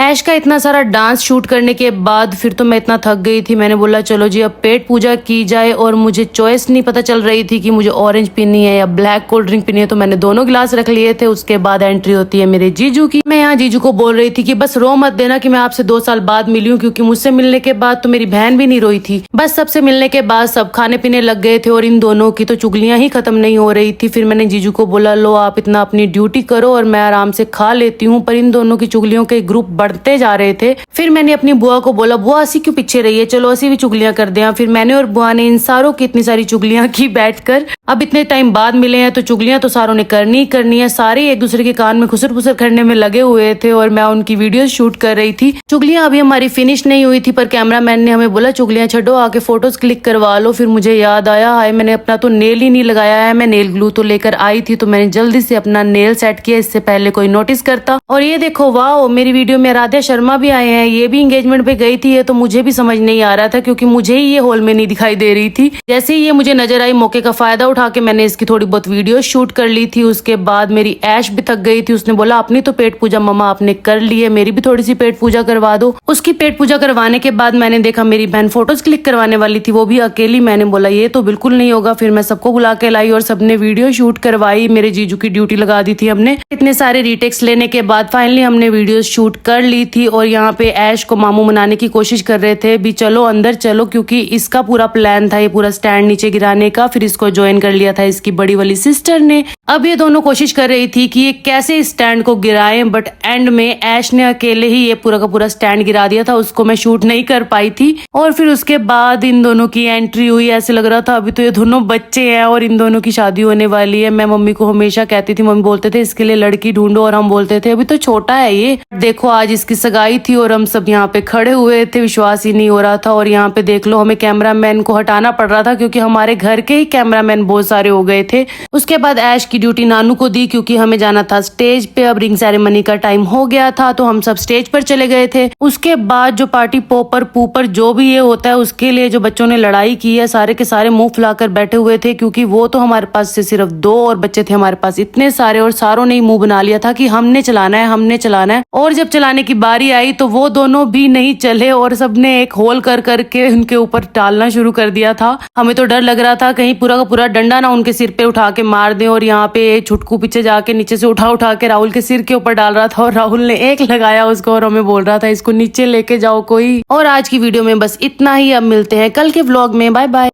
ऐश का इतना सारा डांस शूट करने के बाद फिर तो मैं इतना थक गई थी। मैंने बोला चलो जी अब पेट पूजा की जाए, और मुझे चॉइस नहीं पता चल रही थी कि मुझे ऑरेंज पीनी है या ब्लैक कोल्ड ड्रिंक पीनी है, तो मैंने दोनों गिलास रख लिए थे। उसके बाद एंट्री होती है मेरे जीजू की। मैं यहाँ जीजू को बोल रही थी कि बस रो मत देना कि मैं आपसे 2 साल बाद मिली हूँ, क्योंकि मुझसे मिलने के बाद तो मेरी बहन भी नहीं रोई थी। बस सबसे मिलने के बाद सब खाने पीने लग गए थे और इन दोनों की तो चुगलियां ही खत्म नहीं हो रही थी। फिर मैंने जीजू को बोला लो आप इतना अपनी ड्यूटी करो और मैं आराम से खा लेती हूँ, पर इन दोनों की चुगलियों के ग्रुप बढ़ते जा रहे थे। फिर मैंने अपनी बुआ को बोला बुआ असी क्यों पीछे रही है, चलो असी भी चुगलियां कर दें। फिर मैंने और बुआ ने इन सारों की इतनी सारी चुगलियां की बैठकर। अब इतने टाइम बाद मिले हैं तो चुगलियां तो सारों ने करनी ही करनी है। सारे एक दूसरे के कान में खुसर फुसर करने में लगे हुए थे और मैं उनकी वीडियो शूट कर रही थी। चुगलियां अभी हमारी फिनिश नहीं हुई थी, पर कैमरामैन ने हमें बोला चुगलियां छोड़ो आके फोटोज क्लिक करवा लो। फिर मुझे याद आया हाय मैंने अपना तो नेल ही नहीं लगाया है। मैं नेल ग्लू तो लेकर आई थी, तो मैंने जल्दी से अपना नेल सेट किया, इससे पहले कोई नोटिस करता। और ये देखो वाह, मेरी वीडियो में आराध्या शर्मा भी आए हैं। ये भी एंगेजमेंट पे गई थी, ये तो मुझे भी समझ नहीं आ रहा था क्योंकि मुझे ही ये हॉल में नहीं दिखाई दे रही थी। जैसे ही ये मुझे नजर आई, मौके का फायदा उठा के मैंने इसकी थोड़ी बहुत वीडियो शूट कर ली थी। उसके बाद मेरी ऐश भी थक गई थी। उसने बोला अपनी तो पेट पूजा मम्मा आपने कर ली है, मेरी भी थोड़ी सी पेट पूजा करवा दो। उसकी पेट पूजा करवाने के बाद मैंने देखा मेरी बहन फोटोज क्लिक करवाने वाली थी, वो भी अकेली। मैंने बोला ये तो बिल्कुल नहीं होगा। फिर मैं सबको बुला के लाई और सबने वीडियो शूट करवाई। मेरे जीजू की ड्यूटी लगा दी थी हमने। इतने सारे रीटेक्स लेने के बाद फाइनली हमने वीडियो शूट कर ली थी। और यहाँ पे ऐश को मामू मनाने की कोशिश कर रहे थे भी चलो अंदर चलो, क्योंकि इसका पूरा प्लान था ये पूरा स्टैंड नीचे गिराने का। फिर इसको ज्वाइन कर लिया था इसकी बड़ी वाली सिस्टर ने। अब ये दोनों कोशिश कर रही थी कि ये कैसे स्टैंड को गिराएं, बट एंड में ऐश ने अकेले ही ये पूरा का पूरा स्टैंड गिरा दिया था। उसको मैं शूट नहीं कर पाई थी। और फिर उसके बाद इन दोनों की एंट्री हुई। ऐसे लग रहा था अभी तो ये दोनों बच्चे हैं और इन दोनों की शादी होने वाली है। मैं मम्मी को हमेशा कहती थी, मम्मी बोलते थे इसके लिए लड़की ढूंढो, और हम बोलते थे अभी तो छोटा है ये। देखो आज इसकी सगाई थी और हम सब यहाँ पे खड़े हुए थे, विश्वास ही नहीं हो रहा था। और यहाँ पे देख लो हमें कैमरामैन को हटाना पड़ रहा था क्योंकि हमारे घर के ही कैमरामैन बहुत सारे हो गए थे। उसके बाद ऐश की ड्यूटी नानू को दी क्योंकि हमें जाना था स्टेज पे। अब रिंग सेरेमनी का टाइम हो गया था तो हम सब स्टेज पर चले गए थे। उसके बाद जो पार्टी पोपर पूपर जो भी ये होता है उसके लिए जो बच्चों ने लड़ाई की है, सारे के सारे मुंह फुलाकर बैठे हुए थे क्योंकि वो तो हमारे पास से सिर्फ 2 और बच्चे थे हमारे पास इतने सारे, और सारों ने मुंह बना लिया था कि हमने चलाना है हमने चलाना है। और जब चलाने की बारी आई तो वो दोनों भी नहीं चले और सबने एक होल कर करके उनके ऊपर डालना शुरू कर दिया था। हमें तो डर लग रहा था कहीं पूरा का पूरा डंडा ना उनके सिर पे उठा के मार दे। और यहाँ पे छुटकू पीछे जाके नीचे से उठा उठा के राहुल के सिर के ऊपर डाल रहा था और राहुल ने एक लगाया उसको और हमें बोल रहा था इसको नीचे लेके जाओ कोई। और आज की वीडियो में बस इतना ही। अब मिलते हैं कल के व्लॉग में। Bye bye.